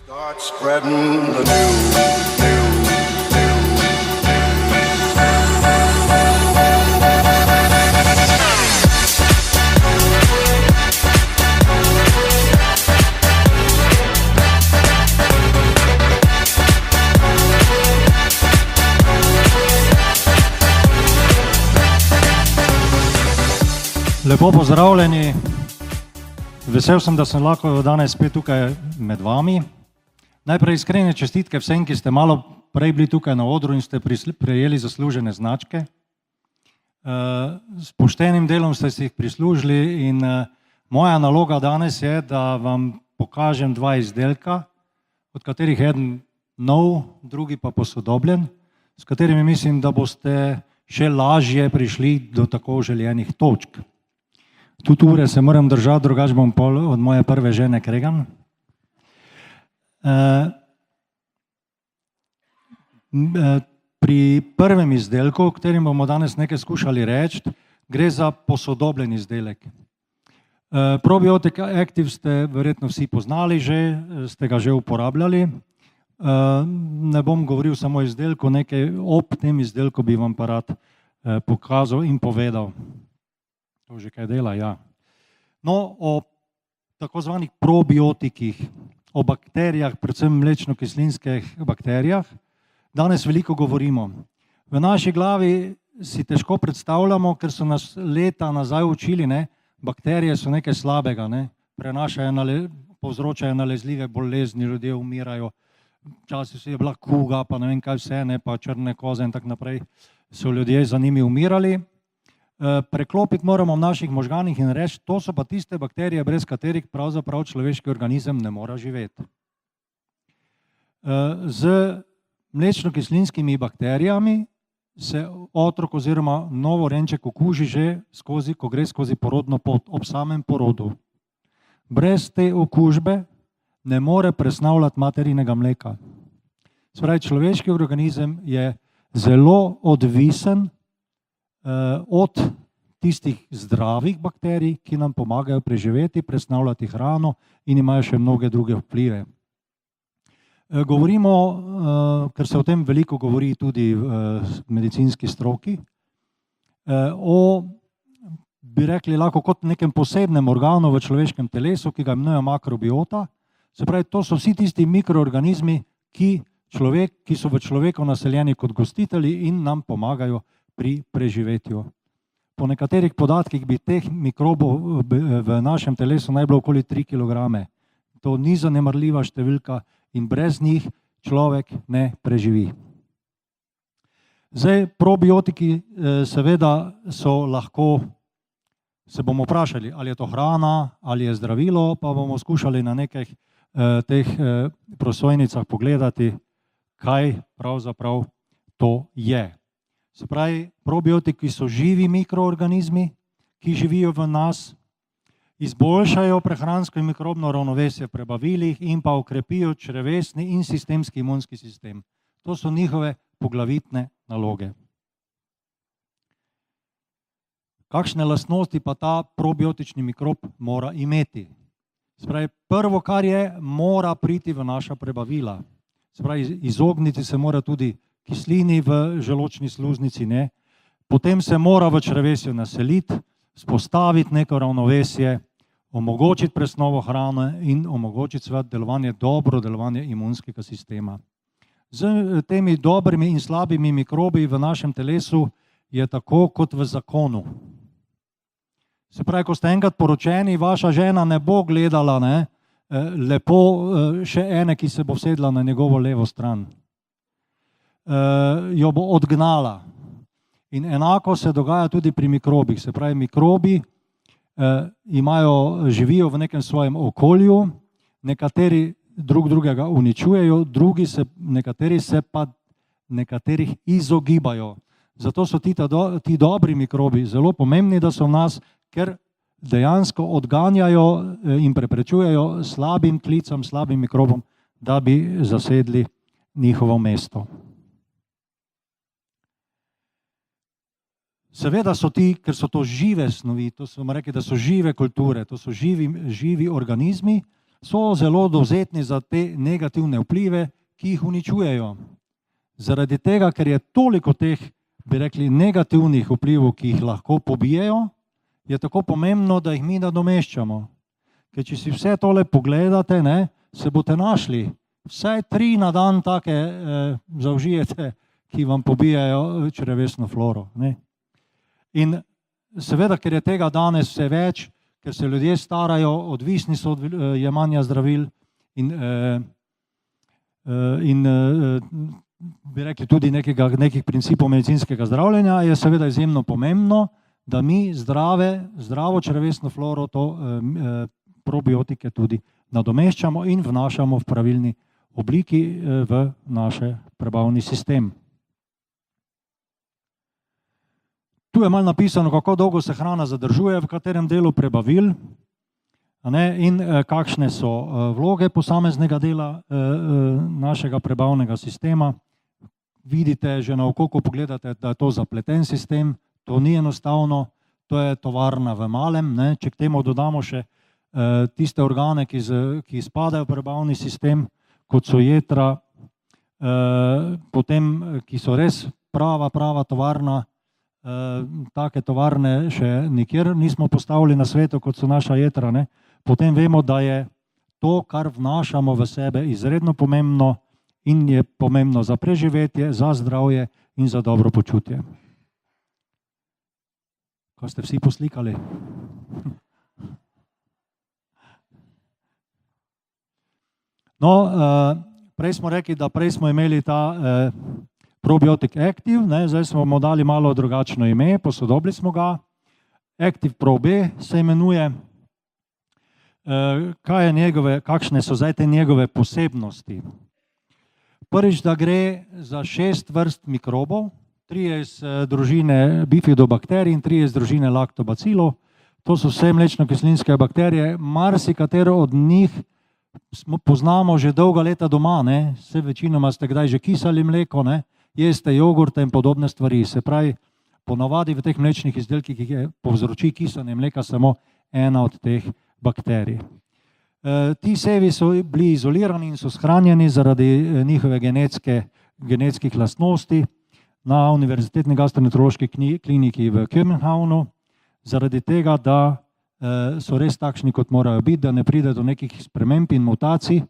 Start spreading the news. Lepo pozdravljeni. Vesel sem, da sem lahko danes spet tukaj med vami. Najprej iskrene čestitke vsem, ki ste malo prej bili tukaj na odru in ste prejeli zaslužene značke. S poštenim delom ste si jih prislužili in moja naloga danes je, da vam pokažem dva izdelka, od katerih eden nov, drugi pa posodobljen, s katerimi mislim, da boste še lažje prišli do tako željenih točk. Tudi ure se moram držati, drugače bom pol od moje prve žene kregan. Pri prvem izdelku, o katerem bomo danes nekaj skušali reči, gre za posodobljen izdelek. Probiotic Active ste verjetno vsi poznali že, ste ga že uporabljali. Ne bom govoril samo o izdelku, nekaj ob tem izdelku bi vam pa rad pokazal in povedal. To že kaj dela, ja. No, o tako zvanih probiotikih, o bakterijah, predvsem mlečno-kislinskih bakterijah, danes veliko govorimo. V naši glavi si težko predstavljamo, ker so nas leta nazaj učili, ne, bakterije so nekaj slabega, ne, povzročajo nalezljive bolezni, ljudje umirajo, včasih je bila kuga, pa ne vem kaj vse, ne, pa črne koze in tako naprej, so ljudje za njimi umirali. Preklopiti moramo v naših možganih in reči, to so pa tiste bakterije, brez katerih pravzaprav človeški organizem ne mora živeti. Z mlečno-kislinskimi bakterijami se otrok oziroma novorenček okuži že ko gre skozi porodno pot, ob samem porodu. Brez te okužbe ne more presnavljati materinega mleka. Se pravi, človeški organizem je zelo odvisen od tistih zdravih bakterij, ki nam pomagajo preživeti, presnavljati hrano in imajo še mnoge druge vplive. Govorimo, ker se o tem veliko govori tudi v medicinski stroki, o, bi rekli, lahko kot nekem posebnem organu v človeškem telesu, ki ga imenujejo makrobiota. Se pravi, to so vsi tisti mikroorganizmi, ki so v človeku naseljeni kot gostitelji in nam pomagajo pri preživetju. Po nekaterih podatkih bi teh mikrobov v našem telesu naj bilo okoli 3 kg. To ni zanemarljiva številka in brez njih človek ne preživi. Zdaj, probiotiki seveda so lahko, se bomo vprašali, ali je to hrana, ali je zdravilo, pa bomo skušali na nekaj teh prosojnicah pogledati, kaj pravzaprav to je. Se pravi, probiotiki so živi mikroorganizmi, ki živijo v nas, izboljšajo prehransko in mikrobno ravnovesje v prebavilih in pa okrepijo črevesni in sistemski imunski sistem. To so njihove poglavitne naloge. Kakšne lastnosti pa ta probiotični mikrob mora imeti? Se pravi, prvo, kar je, mora priti v naša prebavila. Se pravi, izogniti se mora tudi kislini v želodčni sluznici, ne. Potem se mora v črevesju naseliti, vzpostaviti neko ravnovesje, omogočiti presnovo hrane in omogočiti seveda dobro delovanje imunskega sistema. Z temi dobrimi in slabimi mikrobi v našem telesu je tako kot v zakonu. Se pravi, ko ste enkrat poročeni, vaša žena ne bo gledala, ne, lepo še ene, ki se bo vsedla na njegovo levo stran. Jo bo odgnala. In enako se dogaja tudi pri mikrobih. Se pravi, mikrobi živijo v nekem svojem okolju, nekateri drugega uničujejo, nekateri se pa nekaterih izogibajo. Zato so ti dobri mikrobi zelo pomembni, da so v nas, ker dejansko odganjajo in preprečujejo slabim tlicam, slabim mikrobom, da bi zasedli njihovo mesto. Seveda so ker so to žive snovi, to smo rekli, da so žive kulture, to so živi organizmi, so zelo dovzetni za te negativne vplive, ki jih uničujejo. Zaradi tega, ker je toliko teh, bi rekli, negativnih vplivov, ki jih lahko pobijejo, je tako pomembno, da jih mi nadomeščamo. Ker če si vse tole pogledate, ne, se boste našli. Vsaj 3 na dan take zaužijete, ki vam pobijajo črevesno floro. Ne. In seveda, ker je tega danes vse več, ker se ljudje starajo, odvisni so od jemanja zdravil in bi rekli tudi nekih principov medicinskega zdravljenja, je seveda izjemno pomembno, da mi zdravo črevesno floro, to probiotike tudi nadomeščamo in vnašamo v pravilni obliki v naš prebavni sistem. Tu je malo napisano, kako dolgo se hrana zadržuje, v katerem delu prebavil, in kakšne so vloge posameznega dela našega prebavnega sistema. Vidite že na oko, ko pogledate, da je to zapleten sistem, to ni enostavno, to je tovarna v malem. Ne. Če k temu dodamo še tiste organe, ki spadajo v prebavni sistem, kot so jetra, potem, ki so res prava tovarna, take tovarne še nikjer nismo postavili na svetu, kot so naša jetra, ne. Potem vemo, da je to, kar vnašamo v sebe, izredno pomembno in je pomembno za preživetje, za zdravje in za dobro počutje. Ko ste vsi poslikali? No, prej smo rekli, da prej smo imeli ta Probiotic Active, ne, zdaj smo mu dali malo drugačno ime, posodobili smo ga. Active Pro B se imenuje. Kakšne so zdaj te njegove posebnosti? Prvič, da gre za 6 vrst mikrobov, 3 iz družine bifidobakterij in 3 iz družine laktobacilov. To so vse mlečno-kislinske bakterije, marsikatero od njih poznamo že dolga leta doma, ne? Vse večinoma ste kdaj že kisali mleko, ne? Jeste jogurte in podobne stvari. Se pravi, ponavadi v teh mlečnih izdelkih povzroči kisanje mleka samo ena od teh bakterij. Ti sevi so bili izolirani in so shranjeni zaradi njihove genetskih lastnosti na Univerzitetni gastroenterološki kliniki v Köbenhavnu, zaradi tega, da so res takšni, kot morajo biti, da ne pride do nekih sprememb in mutacij,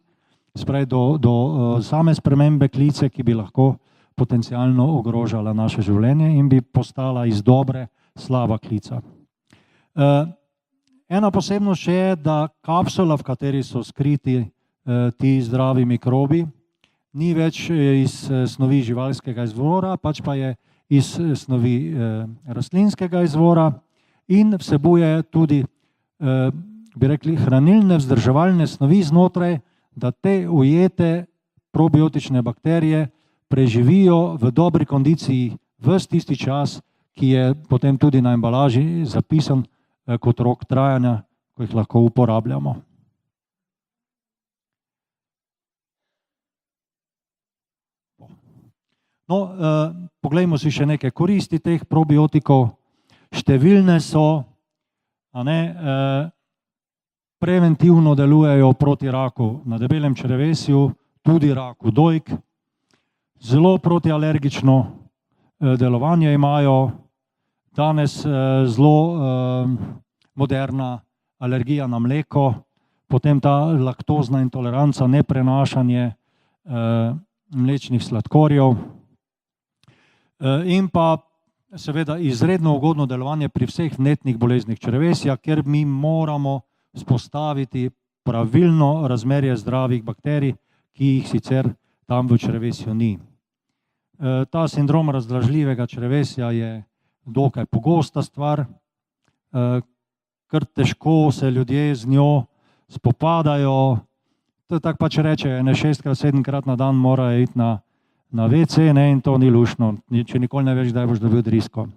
spravi do same spremembe klice, ki bi lahko potencialno ogrožala naše življenje in bi postala iz dobre slaba klica. Ena posebnost je, da kapsula, v kateri so skriti ti zdravi mikrobi, ni več iz snovi živalskega izvora, pač pa je iz snovi rastlinskega izvora in vsebuje tudi, bi rekli, hranilne vzdrževalne snovi znotraj, da te ujete probiotične bakterije preživijo v dobri kondiciji ves tisti čas, ki je potem tudi na embalaži zapisan kot rok trajanja, ko jih lahko uporabljamo. No, poglejmo si še nekaj koristi teh probiotikov. Številne so, preventivno delujejo proti raku na debelem črevesju, tudi raku dojk. Zelo protialergično delovanje imajo, danes zelo moderna alergija na mleko, potem ta laktozna intoleranca, neprenašanje mlečnih sladkorjev in pa seveda izredno ugodno delovanje pri vseh vnetnih boleznih črevesja, ker mi moramo vzpostaviti pravilno razmerje zdravih bakterij, ki jih sicer tam v črevesju ni. Ta sindrom razdražljivega črevesja je dokaj pogosta stvar, kar težko se ljudje z njo spopadajo. To tako pač reče, 6-krat, 7-krat na dan morajo iti na WC, in to ni luštno, če nikoli ne veš, kdaj boš dobil drisko.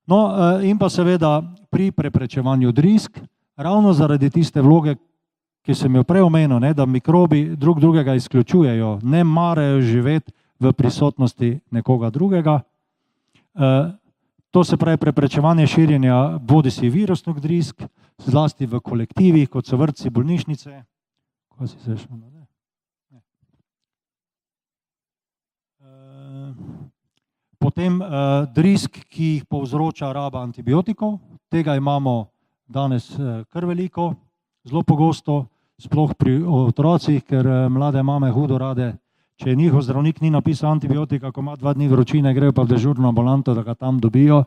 No, in pa seveda pri preprečevanju drisk, ravno zaradi tiste vloge, ki sem jo prej omenil, da mikrobi drugega izključujejo, ne marajo živeti v prisotnosti nekoga drugega. To se pravi preprečevanje širjenja bodisi virusnih drisk, zlasti v kolektivih, kot so vrtci, bolnišnice, Kaj si se šel? Potem drisk, ki jih povzroča raba antibiotikov, tega imamo danes kar veliko, zelo pogosto, sploh pri otrocih, ker mlade mame hudo rade, če njihov zdravnik ni napisal antibiotika, ko ima 2 dni vročine, grejo pa v dežurno ambulanto, da ga tam dobijo,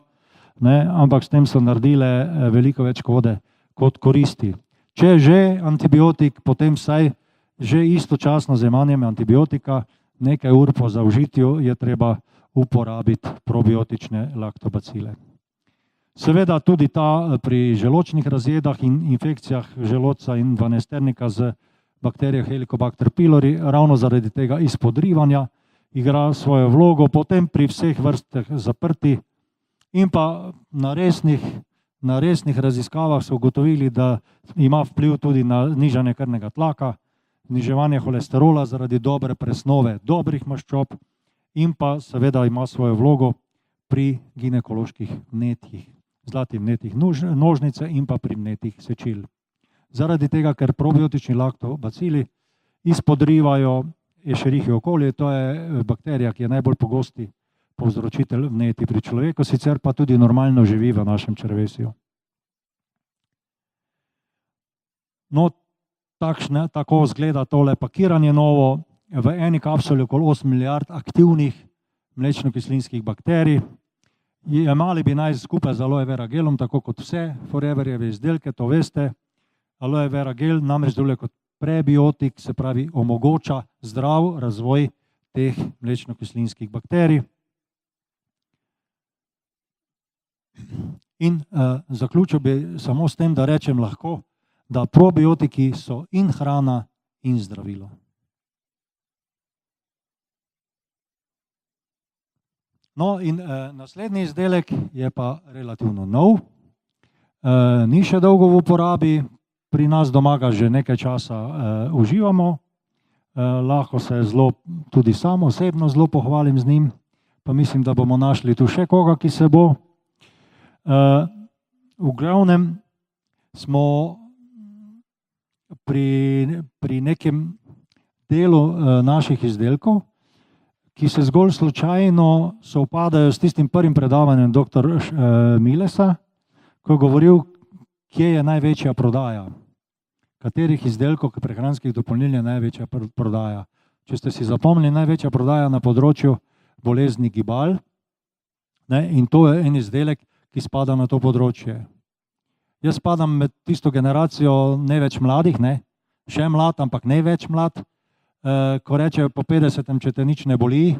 ne, ampak s tem so naredile veliko več škode kot koristi. Če že antibiotik, potem vsaj že istočasno z jemanjem antibiotika, nekaj ur po zaužitju je treba uporabiti probiotične laktobacile. Seveda tudi ta pri želodčnih razjedah in infekcijah želodca in dvanajsternika z bakterijo Helicobacter pylori ravno zaradi tega izpodrivanja igra svojo vlogo, potem pri vseh vrstah zaprti in pa na resnih raziskavah so ugotovili, da ima vpliv tudi na nižanje krvnega tlaka, zniževanje holesterola zaradi dobre presnove dobrih maščob in pa seveda ima svojo vlogo pri ginekoloških vnetjih, zlati vnetjih nožnice in pa pri vnetjih sečil. Zaradi tega, ker probiotični laktobacili izpodrivajo Escherichia coli, to je bakterija, ki je najbolj pogosti povzročitelj vnetij pri človeku, sicer pa tudi normalno živi v našem črevesju. No, tako izgleda tole pakiranje novo, v eni kapsuli okoli 8 milijard aktivnih mlečno-kislinskih bakterij. Jemali bi naj skupaj z aloe vera gelom, tako kot vse Foreverjeve izdelke, to veste. Aloe vera gel namreč deluje kot prebiotik, se pravi omogoča zdrav razvoj teh mlečno-kislinskih bakterij. In zaključil bi samo s tem, da rečem lahko, da probiotiki so in hrana in zdravilo. No in naslednji izdelek je pa relativno nov, ni še dolgo v uporabi, pri nas doma ga že nekaj časa uživamo, lahko se tudi sam osebno zelo pohvalim z njim, pa mislim, da bomo našli tu še koga, ki se bo. V glavnem smo pri nekem delu naših izdelkov, ki se zgolj slučajno sovpadajo s tistim prvim predavanjem dr. Milesa, ko je govoril, kje je največja prodaja, katerih izdelkov prehranskih dopolnil je največja prodaja. Če ste si zapomnili, največja prodaja na področju bolezni gibal, in to je en izdelek, ki spada na to področje. Jaz spadam med tisto generacijo ne več mladih, še mlad, ampak ne več mlad, ko rečejo po 50, če te nič ne boli,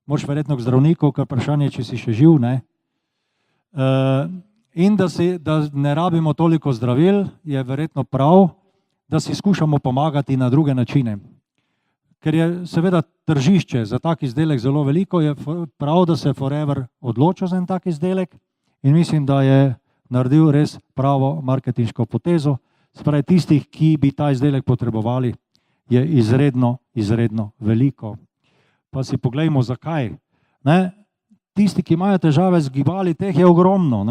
moraš verjetno k zdravniku, ker vprašanje, če si še živ, in da ne rabimo toliko zdravil, je verjetno prav, da si skušamo pomagati na druge načine. Ker je seveda tržišče za tak izdelek zelo veliko, je prav, da se Forever odločil za en tak izdelek in mislim, da je naredil res pravo marketinško potezo. Spravi tistih, ki bi ta izdelek potrebovali, je izredno, izredno veliko. Pa si poglejmo, zakaj. Tisti, ki imajo težave z gibali, teh je ogromno.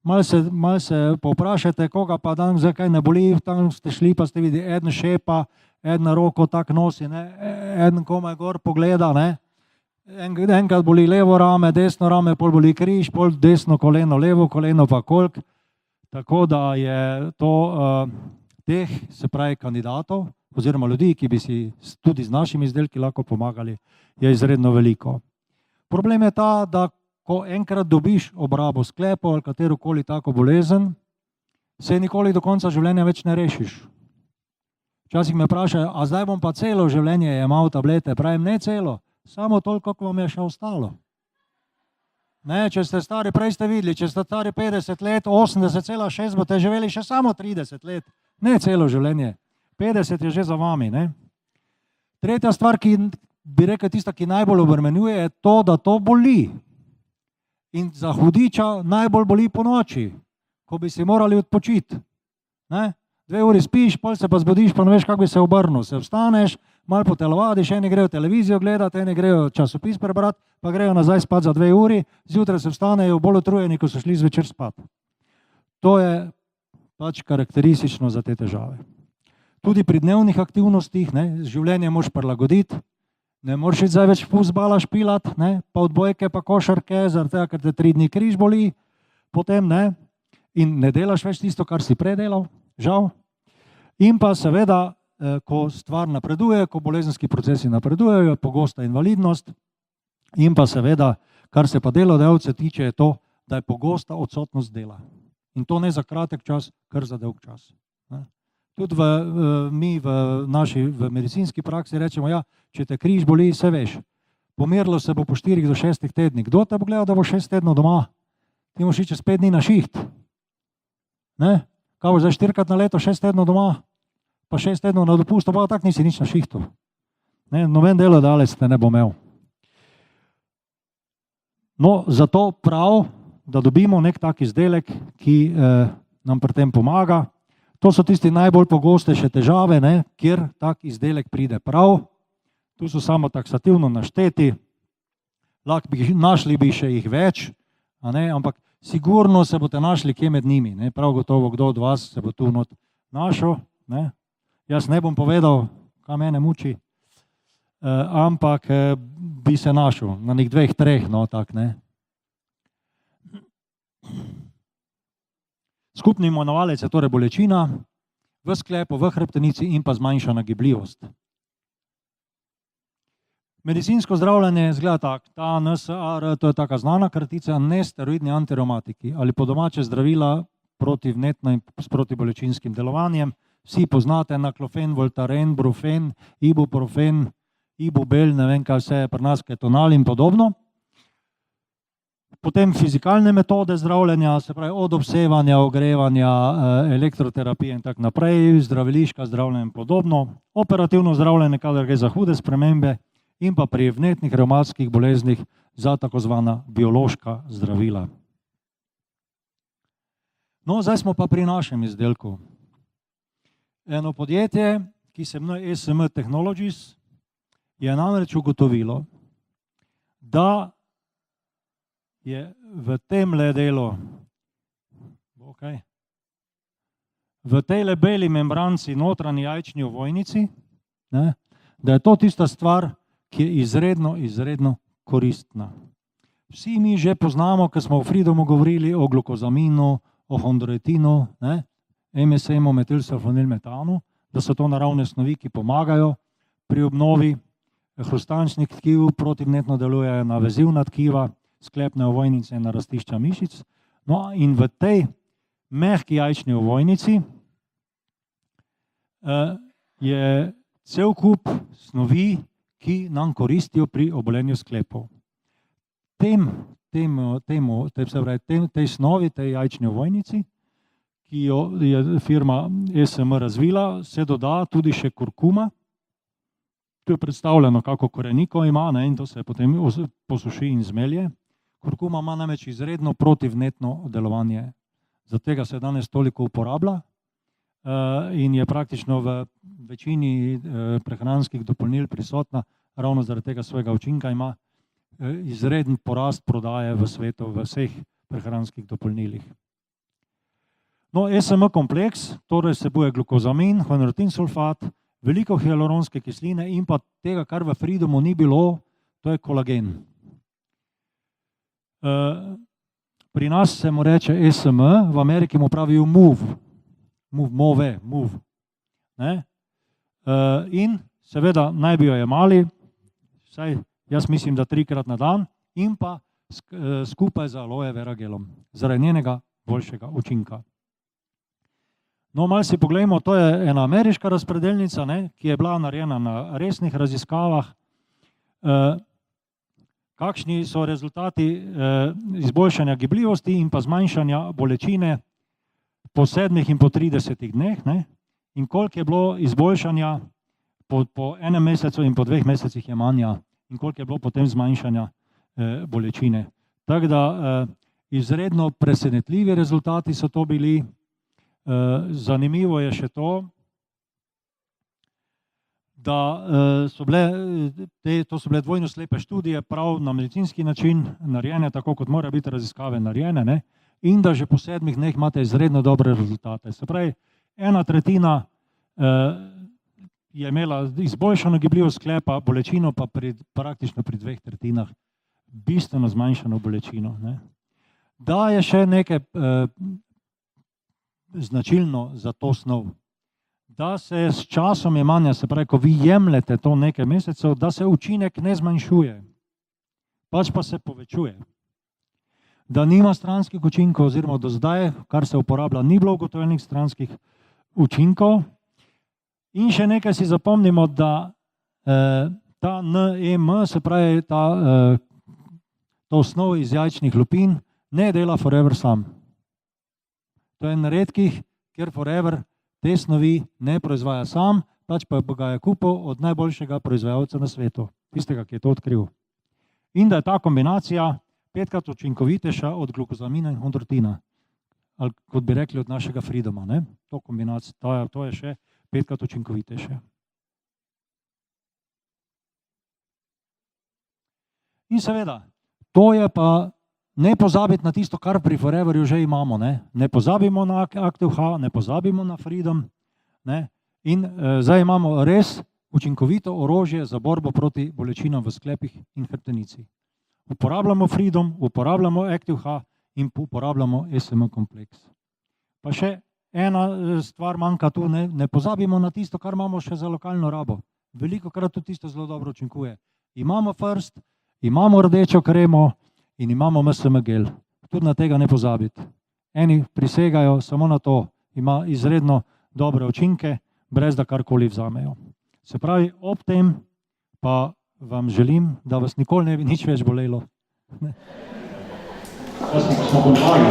Malo se povprašajte, koga pa dan zakaj ne boli, tam ste šli, pa ste videli, eden šepa, eden roko tak nosi, eden komaj gor pogleda, enkrat boli levo rame, desno rame, pol boli križ, pol desno koleno, levo koleno pa kolk. Tako da je to teh, se pravi kandidatov, oziroma ljudi, ki bi si tudi z našimi izdelki lahko pomagali, je izredno veliko. Problem je ta, da ko enkrat dobiš obrabo sklepov ali katerokoli tako bolezen, se nikoli do konca življenja več ne rešiš. Včasih me vprašajo, a zdaj bom pa celo življenje jemal tablete, pravim, ne celo, samo toliko, koliko vam je še ostalo. Če ste stari, prej ste videli, če ste stari 50 let, 80,6 boste živeli še samo 30 let, ne celo življenje. 50 je že za vami. Tretja stvar, ki bi rekel tista, ki najbolj obremenjuje, je to, da to boli. In za hudiča najbolj boli po noči, ko bi si morali odpočiti. 2 uri spiš, pol se pa zbudiš, pa ne veš, kako bi se obrnil. Se vstaneš, malo potelovadiš, eni grejo televizijo gledati, eni grejo časopis prebrati, pa grejo nazaj spat za 2 uri, zjutraj se vstanejo bolj utrujeni, ko so šli zvečer spat. To je pač karakteristično za te težave. Tudi pri dnevnih aktivnostih, ne, življenje moraš prilagoditi, ne moreš iti zdaj več fuzbala špilat, ne, pa odbojke, pa košarke, zaradi tega, ker te 3 dni križ boli, potem ne, in ne delaš več tisto, kar si prej delal, žal. In pa seveda, ko stvar napreduje, ko bolezenski procesi napredujejo, pogosta invalidnost, in pa seveda, kar se pa delodajalce tiče, je to, da je pogosta odsotnost dela. In to ne za kratek čas, kar za dolg čas. Ne. Tudi mi v naši medicinski praksi rečemo, ja, če te križ boli, se veš, pomirilo se bo po 4 do 6 tednih. Kdo te bo gledal, da bo 6 tednov doma? Ti moraš iti čez 5 dni na šiht. Ne? Kaj boš zdaj 4-krat na leto, 6 tednov doma, pa 6 tednov na dopustu, pa tak nisi nič na šihtu. Ne? Noben delodajalec te ne bo imel. No, zato prav, da dobimo nek tak izdelek, ki nam pri tem pomaga. To so tisti najbolj pogostejše težave, ne, kjer tak izdelek pride prav. Tu so samo taksativno našteti, našli bi še jih več, a ne, ampak sigurno se boste našli kje med njimi. Ne. Prav gotovo, kdo od vas se bo tu not našel. Ne. Jaz ne bom povedal, kaj mene muči, ampak bi se našel na nek 2-3, no tak, ne. Skupni imenovalec je torej bolečina v sklepu, v hrbtenici in pa zmanjšana gibljivost. Medicinsko zdravljenje izgleda tako, ta NSAR, to je taka znana kratica, nesteroidni antireumatiki ali po domače zdravila protivnetna in s protibolečinskim delovanjem. Vsi poznate naklofen, voltaren, brufen, ibuprofen, ibubel, ne vem kaj vse je pri nas, ketonal in podobno. Potem fizikalne metode zdravljenja, se pravi od obsevanja, ogrevanja, elektroterapije in tako naprej, zdraviliška zdravljenja in podobno, operativno zdravljenje, kadar gre za hude spremembe in pa pri vnetnih revmatskih boleznih za tako zvana biološka zdravila. No, zdaj smo pa pri našem izdelku. Eno podjetje, ki se imenuje SM Technologies, je namreč ugotovilo, da je v temle delu, v tejle beli membranci notranji jajčni ovojnici, ne, da je to tista stvar, ki je izredno koristna. Vsi mi že poznamo, ker smo v Freedomu govorili o glukozaminu, o chondroitinu, MSM-u, metilsulfonilmetanu, da so to naravne snovi, ki pomagajo pri obnovi hrustančnih tkiv, protivnetno delujejo na vezivna tkiva, sklepne ovojnice in narastišča mišic. No in v tej mehki jajčni ovojnici je cel kup snovi, ki nam koristijo pri obolenju sklepov. Tej snovi, tej jajčni ovojnici, ki jo je firma SM razvila, se doda tudi še kurkuma. Tu je predstavljeno, kako koreniko ima, ne, in to se potem posuši in zmelje. Kurkuma ima namreč izredno protivnetno delovanje, zato tega se danes toliko uporablja in je praktično v večini prehranskih dopolnil prisotna, ravno zaradi tega svojega učinka ima izreden porast prodaje v svetu v vseh prehranskih dopolnilih. No, SM kompleks, torej vsebuje glukozamin, honortin sulfat, veliko hialuronske kisline in pa tega, kar v Freedomu ni bilo, to je kolagen. Pri nas se mu reče SM, v Ameriki mu pravijo MOVE. In seveda naj bi jo jemali, vsaj jaz mislim, da 3-krat na dan in pa skupaj z aloe vera gelom, zaradi njenega boljšega učinka. No, malo si poglejmo, to je ena ameriška razpredelnica, ki je bila narejena na resnih raziskavah. Kakšni so rezultati izboljšanja gibljivosti in pa zmanjšanja bolečine po 7 in po 30 dneh, in koliko je bilo izboljšanja po 1 mesecu in po 2 mesecih jemanja in koliko je bilo potem zmanjšanja bolečine. Tako da izredno presenetljivi rezultati so to bili. Zanimivo je še to, da so bile dvojno slepe študije prav na medicinski način narejene, tako kot mora biti raziskave narejene, in da že po 7 dneh imate izredno dobre rezultate. Se pravi, 1/3 je imela izboljšano gibljivost sklepa, bolečino pa praktično pri 2/3, bistveno zmanjšano bolečino. Ne. Da je še nekaj značilno za to snov, da se s časom jemanja, se pravi, ko vi jemljete to nekaj mesecev, da se učinek ne zmanjšuje, pač pa se povečuje. Da nima stranskih učinkov, oziroma do zdaj, kar se uporablja, ni bilo ugotovljenih stranskih učinkov. In še nekaj si zapomnimo, da ta NEM, se pravi to snov iz jajčnih lupin, ne dela Forever sam. To je en redkih, ker Forever te snovi ne proizvaja sam, pač pa ga je kupil od najboljšega proizvajalca na svetu, tistega, ki je to odkril. In da je ta kombinacija 5-krat učinkovitejša od glukozamina in chondroitina, ali kot bi rekli od našega Freedoma, ne? To kombinacijo, to je še 5-krat učinkovitejše. In seveda, to je pa ne pozabiti na tisto, kar pri Foreverju že imamo. Ne pozabimo na Active-H, ne pozabimo na Freedom. Ne? In zdaj imamo res učinkovito orožje za borbo proti bolečinam v sklepih in hrbtenici. Uporabljamo Freedom, uporabljamo Active-H in uporabljamo SM kompleks. Pa še ena stvar manjka tu, ne pozabimo na tisto, kar imamo še za lokalno rabo. Veliko krat tudi tisto zelo dobro učinkuje. Imamo First, imamo rdečo kremo in imamo MSM gel. Tudi na tega ne pozabiti. Eni prisegajo samo na to, ima izredno dobre učinke, brez da karkoli vzamejo. Se pravi, ob tem pa vam želim, da vas nikoli ne bi nič več bolelo. Smo končali.